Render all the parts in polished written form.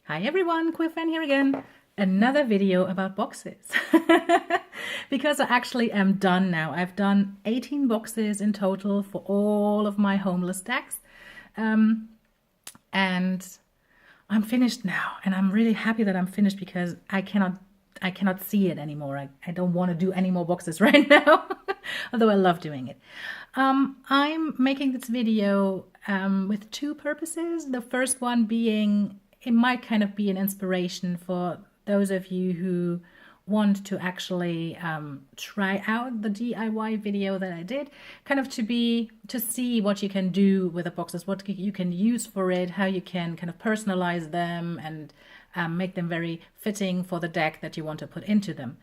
Hi everyone, Quiffen here again. Another video about boxes. Because I actually am done now. I've done 18 boxes in total for all of my homeless decks. And I'm finished now. And I'm really happy that I'm finished because I cannot see it anymore. I don't want to do any more boxes right now. Although I love doing it. I'm making this video with two purposes. The first one being it might kind of be an inspiration for those of you who want to actually try out the DIY video that I did, kind of to see what you can do with the boxes, what you can use for it, how you can kind of personalize them and make them very fitting for the deck that you want to put into them.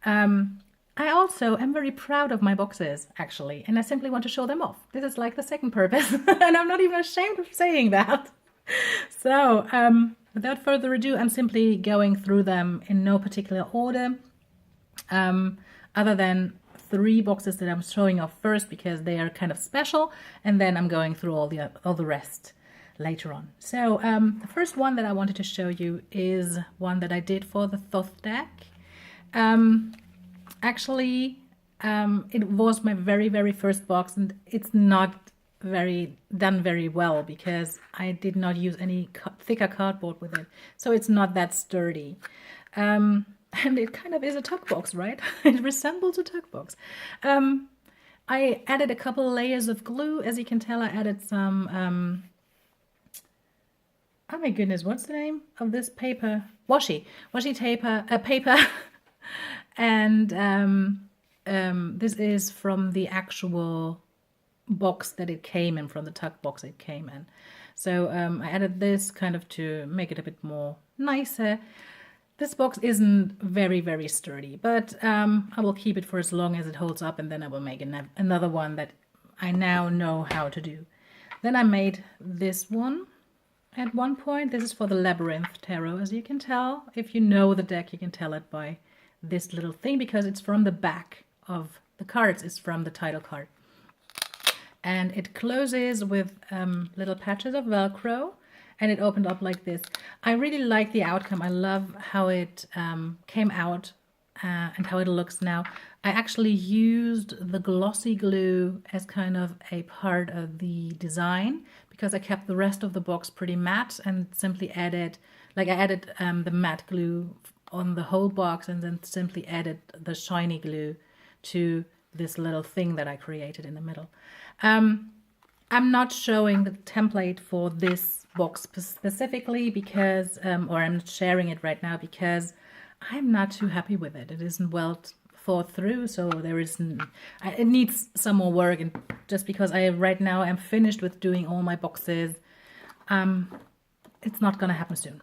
I also am very proud of my boxes, actually, and I simply want to show them off. This is like the second purpose, and I'm not even ashamed of saying that. So, without further ado, I'm simply going through them in no particular order, other than three boxes that I'm showing off first because they are kind of special, and then I'm going through all the rest later on. So, the first one that I wanted to show you is one that I did for the Thoth deck. Actually, it was my very first box, and it's not done very well because I did not use any thicker cardboard with it, so it's not that sturdy. And it kind of is a tuck box, right? It resembles a tuck box. I added a couple layers of glue. As you can tell, I added some oh my goodness, what's the name of this paper? Washi paper. And this is from the actual box that it came in, from the tuck box it came in. So I added this kind of to make it a bit more nicer. This box isn't very sturdy, but I will keep it for as long as it holds up, and then I will make another one that I now know how to do. Then I made this one at one point. This is for the Labyrinth Tarot. As you can tell, if you know the deck, you can tell it by this little thing because it's from the back of the cards. It's from the title card. And it closes with little patches of Velcro, and it opened up like this. I really like the outcome. I love how it came out and how it looks now. I actually used the glossy glue as kind of a part of the design because I kept the rest of the box pretty matte and simply added, I added the matte glue on the whole box and then simply added the shiny glue to this little thing that I created in the middle. I'm not showing the template for this box specifically because, or I'm not sharing it right now because I'm not too happy with it. It isn't well thought through, so it needs some more work. And just because I right now am finished with doing all my boxes, it's not gonna happen soon.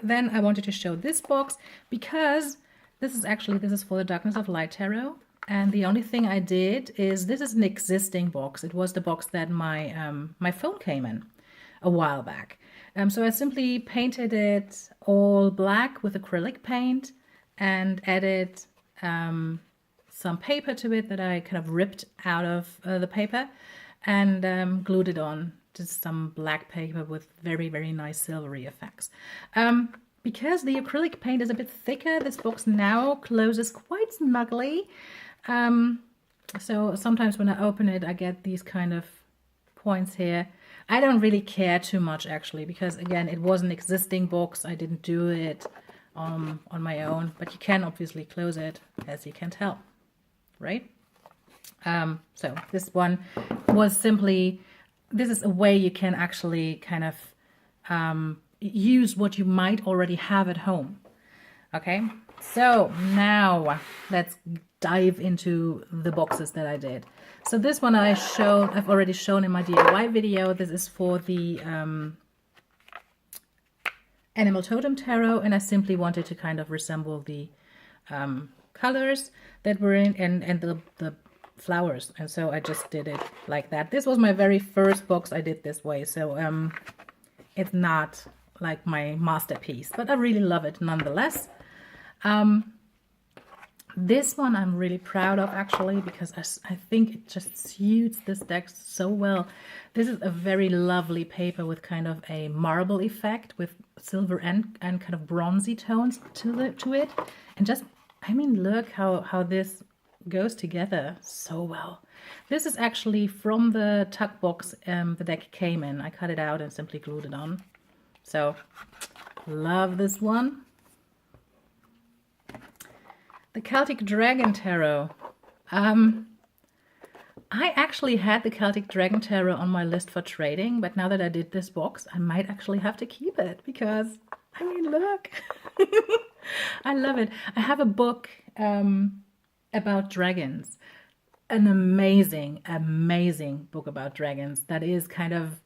Then I wanted to show this box because this is for the Darkness of Light Tarot. And the only thing I did is, this is an existing box. It was the box that my phone came in a while back. So I simply painted it all black with acrylic paint and added some paper to it that I kind of ripped out of the paper and glued it on. Just some black paper with very nice silvery effects. Because the acrylic paint is a bit thicker, this box now closes quite snugly. So sometimes when I open it, I get these kind of points here. I don't really care too much actually, because again, it was an existing box. I didn't do it on my own, but you can obviously close it, as you can tell, right? So this one was simply, this is a way you can actually kind of use what you might already have at home. Okay, so now let's dive into the boxes that I did. So this one I've already shown in my DIY video. This is for the Animal Totem Tarot, and I simply wanted to kind of resemble the colors that were in and the flowers, and so I just did it like that. This was my very first box I did this way, so it's not like my masterpiece, but I really love it nonetheless. This one I'm really proud of actually, because I think it just suits this deck so well. This is a very lovely paper with kind of a marble effect with silver and kind of bronzy tones to it. And just, I mean, look how this goes together so well. This is actually from the tuck box the deck came in. I cut it out and simply glued it on. So, love this one. The Celtic Dragon Tarot. I actually had the Celtic Dragon Tarot on my list for trading, but now that I did this box, I might actually have to keep it because, I mean, look. I love it. I have a book about dragons. An amazing, amazing book about dragons that is kind of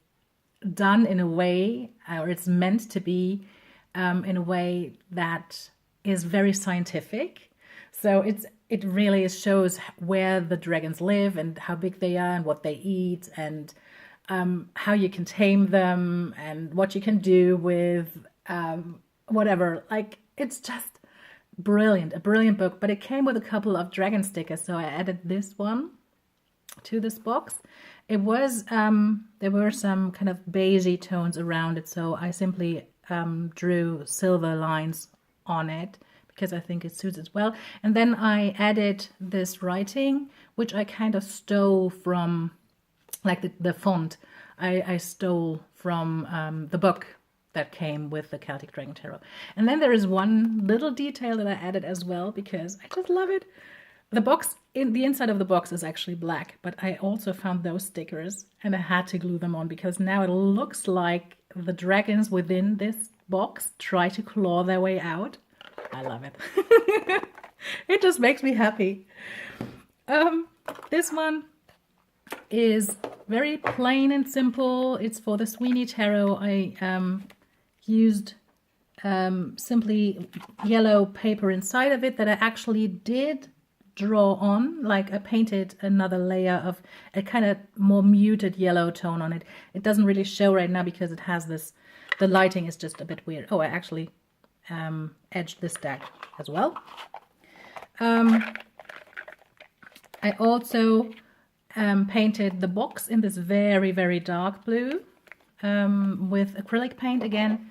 done in a way, or it's meant to be in a way that is very scientific. So it really shows where the dragons live and how big they are and what they eat and how you can tame them and what you can do with whatever. Like, it's just brilliant, a brilliant book. But it came with a couple of dragon stickers, so I added this one to this box. It was there were some kind of beigey tones around it, so I simply drew silver lines on it because I think it suits it well. And then I added this writing, which I kind of stole from, like the font, I stole from the book that came with the Celtic Dragon Tarot. And then there is one little detail that I added as well because I just love it. The box, the inside of the box is actually black, but I also found those stickers and I had to glue them on because now it looks like the dragons within this box try to claw their way out. I love it. It just makes me happy. This one is very plain and simple. It's for the Sweeney Tarot. I used simply yellow paper inside of it that I actually did draw on. Like I painted another layer of a kind of more muted yellow tone on it. It doesn't really show right now because it has this, the lighting is just a bit weird. Oh, I actually edged this deck as well. I also painted the box in this very, very dark blue with acrylic paint. Again,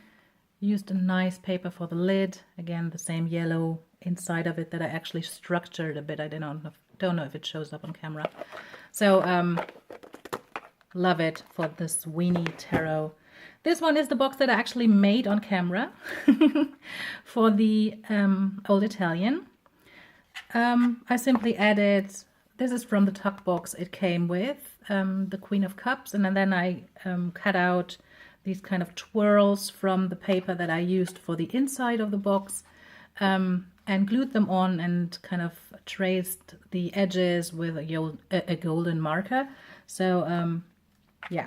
used a nice paper for the lid. Again, the same yellow inside of it that I actually structured a bit. I don't know if it shows up on camera. So love it for the Sweeney Tarot. This one is the box that I actually made on camera for the Old Italian. I simply added, this is from the tuck box it came with, the Queen of Cups, and then I cut out these kind of twirls from the paper that I used for the inside of the box and glued them on and kind of traced the edges with a golden marker. So yeah,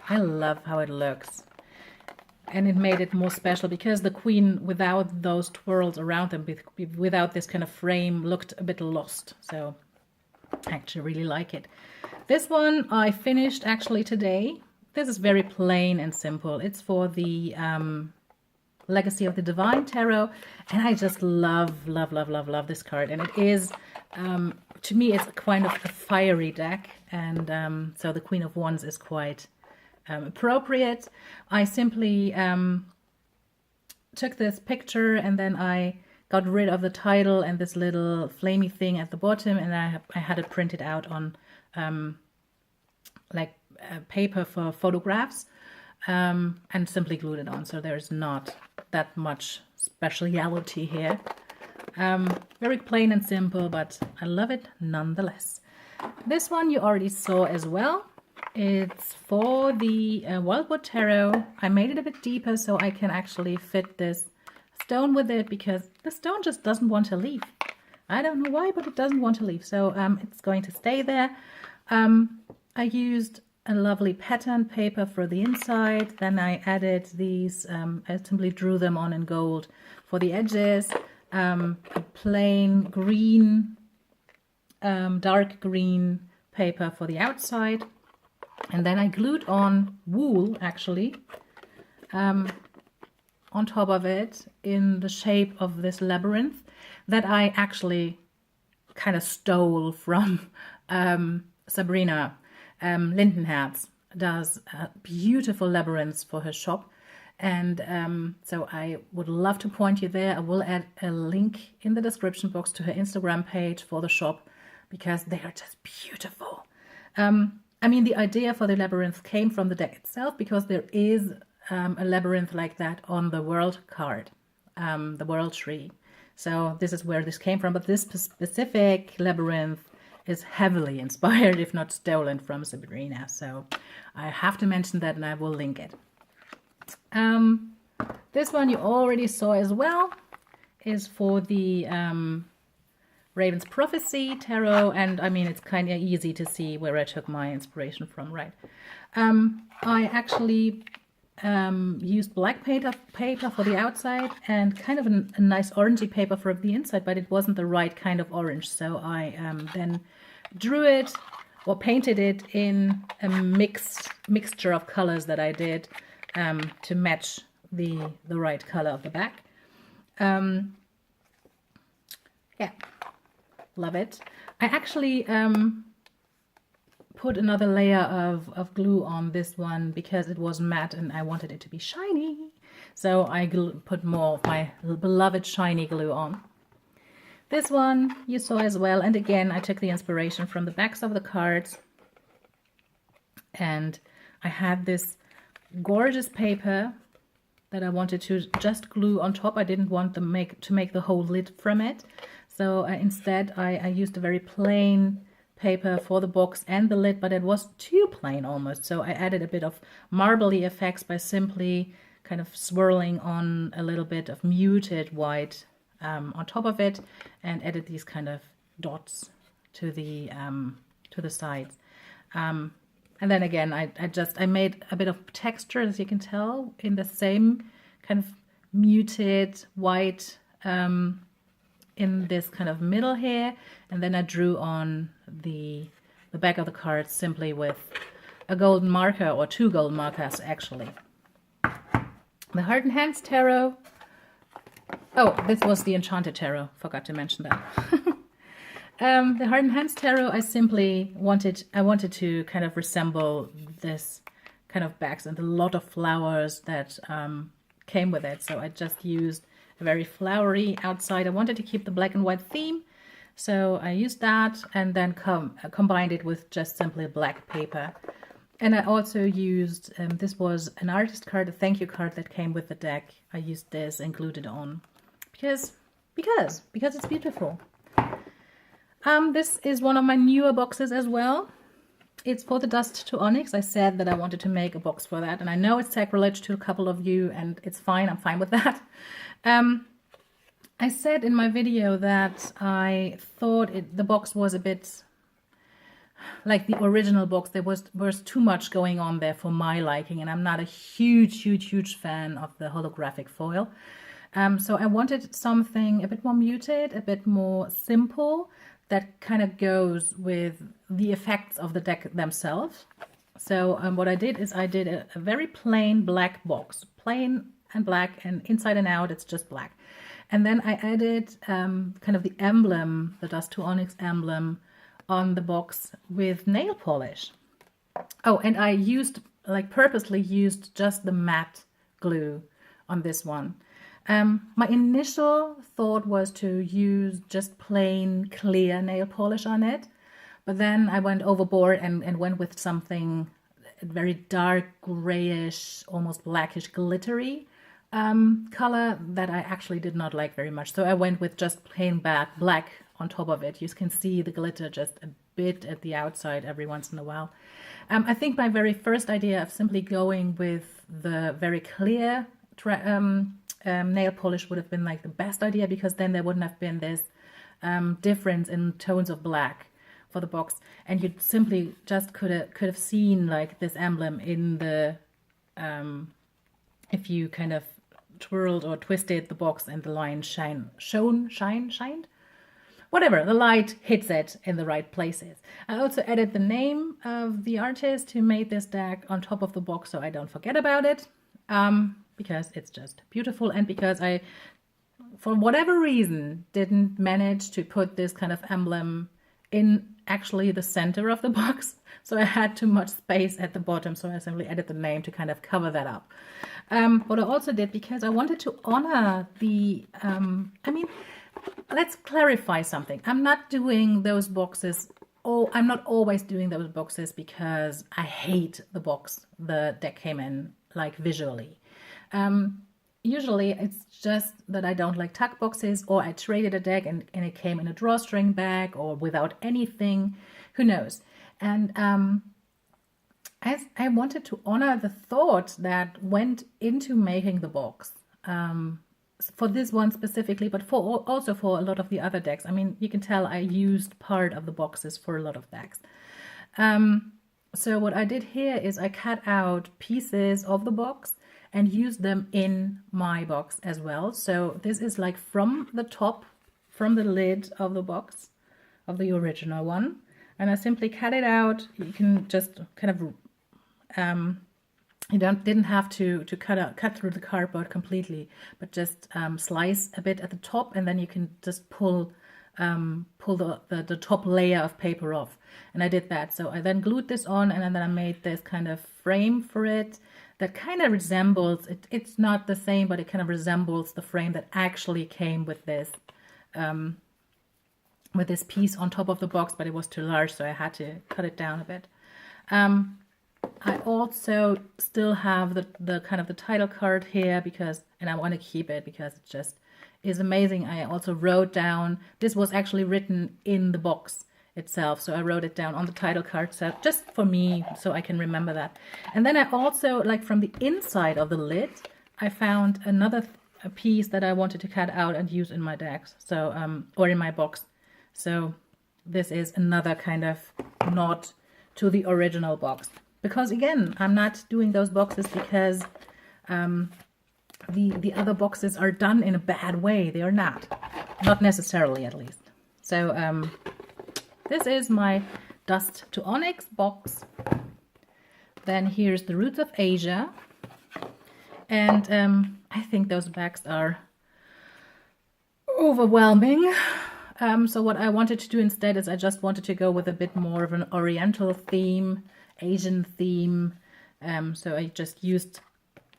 I love how it looks. And it made it more special because the queen, without those twirls around them, without this kind of frame, looked a bit lost. So I actually really like it. This one I finished actually today. This is very plain and simple. It's for the Legacy of the Divine Tarot. And I just love this card. And it is, to me, it's kind of a fiery deck. And so the Queen of Wands is quite appropriate. I simply took this picture and then I got rid of the title and this little flamey thing at the bottom, and I had it printed out on like paper for photographs and simply glued it on. So there's not that much speciality here. Very plain and simple, but I love it nonetheless. This one you already saw as well. It's for the Wildwood Tarot. I made it a bit deeper so I can actually fit this stone with it because the stone just doesn't want to leave. I don't know why, but it doesn't want to leave. So it's going to stay there. I used a lovely pattern paper for the inside. Then I added these, I simply drew them on in gold for the edges. A plain green, dark green paper for the outside. And then I glued on wool, actually, on top of it in the shape of this labyrinth that I actually kind of stole from Sabrina. Lindenherz does beautiful labyrinths for her shop. And so I would love to point you there. I will add a link in the description box to her Instagram page for the shop, because they are just beautiful. I mean, the idea for the labyrinth came from the deck itself, because there is a labyrinth like that on the world card, the world tree. So this is where this came from. But this specific labyrinth is heavily inspired, if not stolen, from Sabrina. So I have to mention that, and I will link it. This one you already saw as well, is for the Raven's Prophecy Tarot, and I mean, it's kind of easy to see where I took my inspiration from, right? I actually used black paper for the outside and kind of a nice orangey paper for the inside, but it wasn't the right kind of orange, so I then drew it or painted it in a mixture of colors that I did to match the right color of the back. Yeah, love it. I actually put another layer of glue on this one because it was matte and I wanted it to be shiny. So I put more of my beloved shiny glue on. This one you saw as well, and again I took the inspiration from the backs of the cards, and I had this gorgeous paper that I wanted to just glue on top. I didn't want to make the whole lid from it, so instead I used a very plain paper for the box and the lid, but it was too plain almost, so I added a bit of marbly effects by simply kind of swirling on a little bit of muted white on top of it, and added these kind of dots to the sides. And then again, I made a bit of texture, as you can tell, in the same kind of muted white in this kind of middle here, and then I drew on the back of the card simply with a golden marker, or two golden markers actually. The Heart and Hands Tarot. Oh, this was the Enchanted Tarot, forgot to mention that. The Heart and Hands Tarot, I wanted to kind of resemble this kind of backs and a lot of flowers that came with it. So I just used a very flowery outside. I wanted to keep the black and white theme, so I used that and then combined it with just simply black paper. And I also used, this was an artist card, a thank you card that came with the deck. I used this and glued it on because it's beautiful. This is one of my newer boxes as well. It's for the Dust to Onyx. I said that I wanted to make a box for that, and I know it's sacrilege to a couple of you, and it's fine. I'm fine with that. I said in my video that I thought the box was a bit like the original box. There was too much going on there for my liking, and I'm not a huge fan of the holographic foil. So I wanted something a bit more muted, a bit more simple, that kind of goes with the effects of the deck themselves. So what I did is I did a very plain black box, plain and black, and inside and out it's just black. And then I added kind of the emblem, the Dust to Onyx emblem, on the box with nail polish. Oh, and I purposely used just the matte glue on this one. My initial thought was to use just plain clear nail polish on it, but then I went overboard and went with something very dark grayish, almost blackish glittery color that I actually did not like very much. So I went with just plain black on top of it. You can see the glitter just a bit at the outside every once in a while. I think my very first idea of simply going with the very clear nail polish would have been like the best idea, because then there wouldn't have been this difference in tones of black for the box, and you simply just could have seen like this emblem in the if you kind of twirled or twisted the box and the line shined, whatever, the light hits it in the right places. I also added the name of the artist who made this deck on top of the box, so I don't forget about it, because it's just beautiful, and because I for whatever reason, didn't manage to put this kind of emblem in actually the center of the box. So I had too much space at the bottom. So I simply added the name to kind of cover that up. What I also did, because I wanted to honor the, I mean, let's clarify something. I'm not doing those boxes. Oh, I'm not always doing those boxes because I hate the box the deck came in, like visually. Usually it's just that I don't like tuck boxes, or I traded a deck and it came in a drawstring bag or without anything, who knows. And as I wanted to honor the thought that went into making the box, for this one specifically, but also for a lot of the other decks. I mean, you can tell I used part of the boxes for a lot of decks. So what I did here is I cut out pieces of the box and used them in my box as well. So this is like from the top, from the lid of the box, of the original one. And I simply cut it out. You can just kind of, you didn't have to cut through the cardboard completely, but just slice a bit at the top, and then you can just pull the top layer of paper off. And I did that. So I then glued this on, and then I made this kind of frame for it that kind of resembles, it's not the same, but it kind of resembles the frame that actually came with this piece on top of the box, but it was too large, so I had to cut it down a bit. I also still have the kind of the title card here because, and I want to keep it because it just is amazing. I also wrote down, this was actually written in the box itself. So I wrote it down on the title card, so just for me, so I can remember that. And then I also, like from the inside of the lid, I found another piece that I wanted to cut out and use in my decks. So, or in my box. So this is another kind of nod to the original box. Because again, I'm not doing those boxes because the other boxes are done in a bad way. They are not necessarily, at least. So this is my Dust to Onyx box. Then here's the Roots of Asia, and I think those bags are overwhelming. So what I wanted to do instead is I just wanted to go with a bit more of an Oriental theme, Asian theme. So I just used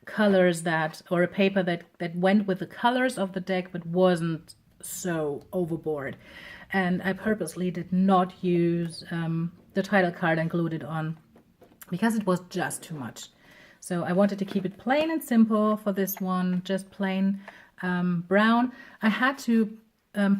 colors that, or a paper that went with the colors of the deck but wasn't so overboard. And I purposely did not use the title card and glued it on because it was just too much. So I wanted to keep it plain and simple for this one, just plain brown. I had to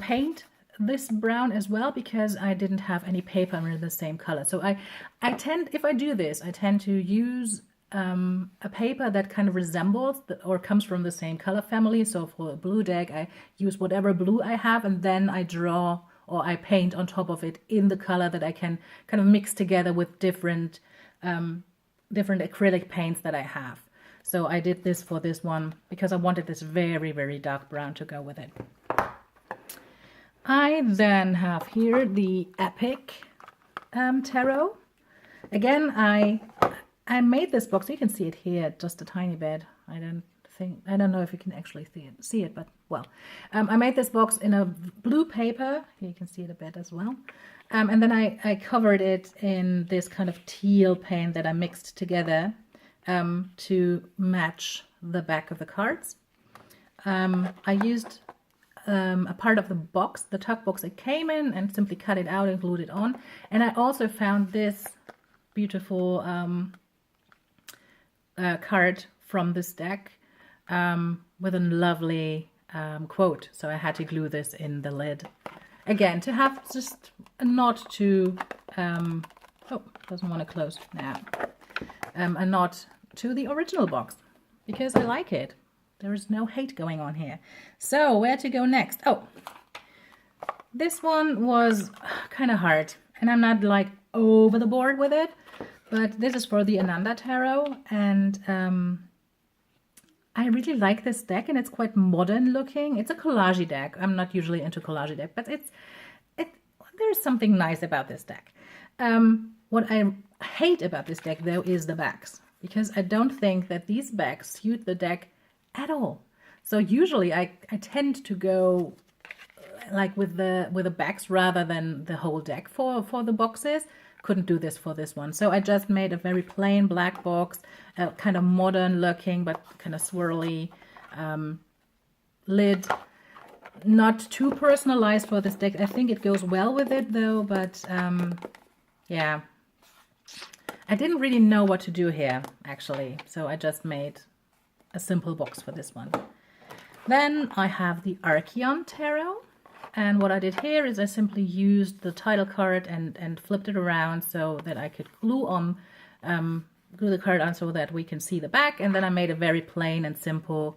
paint this brown as well because I didn't have any paper in the same color. So I tend, if I do this, I tend to use a paper that kind of resembles or comes from the same color family. So for a blue deck, I use whatever blue I have, and then I draw or I paint on top of it in the color that I can kind of mix together with different acrylic paints that I have. So I did this for this one because I wanted this very, very dark brown to go with it. I then have here the Epic Tarot. Again, I made this box. You can see it here just a tiny bit. I don't know if you can actually see it, but well, I made this box in a blue paper. You can see it a bit as well. And then I covered it in this kind of teal paint that I mixed together to match the back of the cards. I used a part of the box, the tuck box it came in, and simply cut it out and glued it on. And I also found this beautiful card from this deck with a lovely quote. So I had to glue this in the lid. Again, to have just a nod to, oh, doesn't want to close now, a nod to the original box, because I like it. There is no hate going on here. So where to go next? Oh, this one was kind of hard, and I'm not like over the board with it, but this is for the Ananda Tarot, and I really like this deck, and it's quite modern looking. It's a collage deck. I'm not usually into collage deck, but there's something nice about this deck. What I hate about this deck, though, is the backs, because I don't think that these backs suit the deck at all. So usually I tend to go like with the backs rather than the whole deck for the boxes. Couldn't do this for this one. So I just made a very plain black box, kind of modern looking, but kind of swirly lid. Not too personalized for this deck. I think it goes well with it though, but yeah. I didn't really know what to do here, actually. So I just made a simple box for this one. Then I have the Archeon Tarot. And what I did here is I simply used the title card and flipped it around so that I could glue the card on so that we can see the back. And then I made a very plain and simple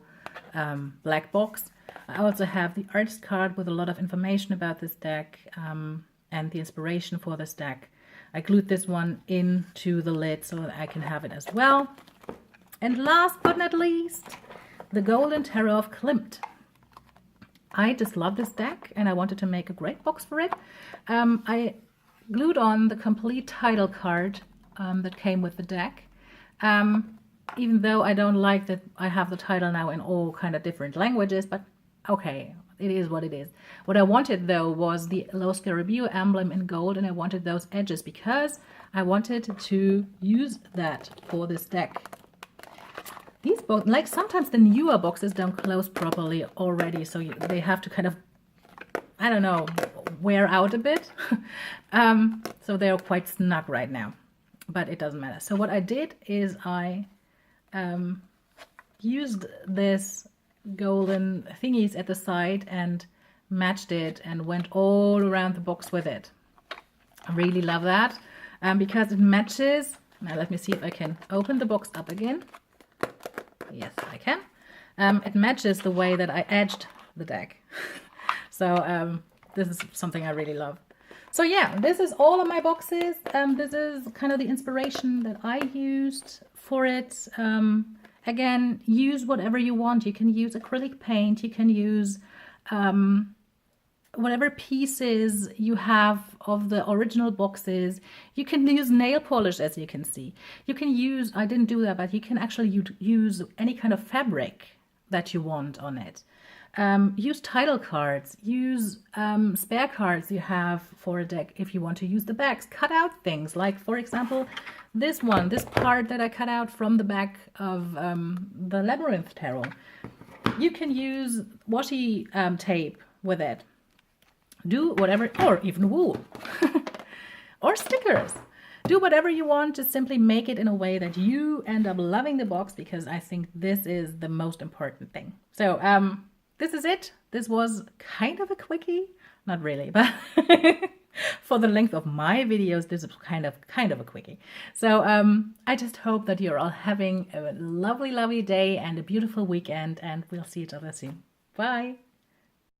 black box. I also have the artist card with a lot of information about this deck and the inspiration for this deck. I glued this one into the lid so that I can have it as well. And last but not least, the Golden Tarot of Klimt. I just love this deck and I wanted to make a great box for it. I glued on the complete title card that came with the deck. Even though I don't like that I have the title now in all kind of different languages, but okay, it is what it is. What I wanted though was the Los Scarabeo emblem in gold, and I wanted those edges because I wanted to use that for this deck. These both, like sometimes the newer boxes don't close properly already, so they have to kind of, I don't know, wear out a bit. So they're quite snug right now, but it doesn't matter. So what I did is I used this golden thingies at the side and matched it and went all around the box with it. I really love that because it matches. Now let me see if I can open the box up again. Yes, I can. It matches the way that I edged the deck. So this is something I really love. So yeah, this is all of my boxes. This is kind of the inspiration that I used for it. Again, use whatever you want. You can use acrylic paint. You can use whatever pieces you have of the original boxes. You can use nail polish, as you can see. You can use, I didn't do that, but you can actually use any kind of fabric that you want on it. Use title cards, use spare cards you have for a deck if you want to use the backs. Cut out things like, for example, this one, this part that I cut out from the back of the Labyrinth Tarot. You can use washi tape with it. Do whatever, or even wool or stickers. Do whatever you want, just simply make it in a way that you end up loving the box, because I think this is the most important thing. So this is it. This was kind of a quickie, not really, but for the length of my videos, this is kind of a quickie. So I just hope that you're all having a lovely, lovely day and a beautiful weekend, and we'll see each other soon. Bye.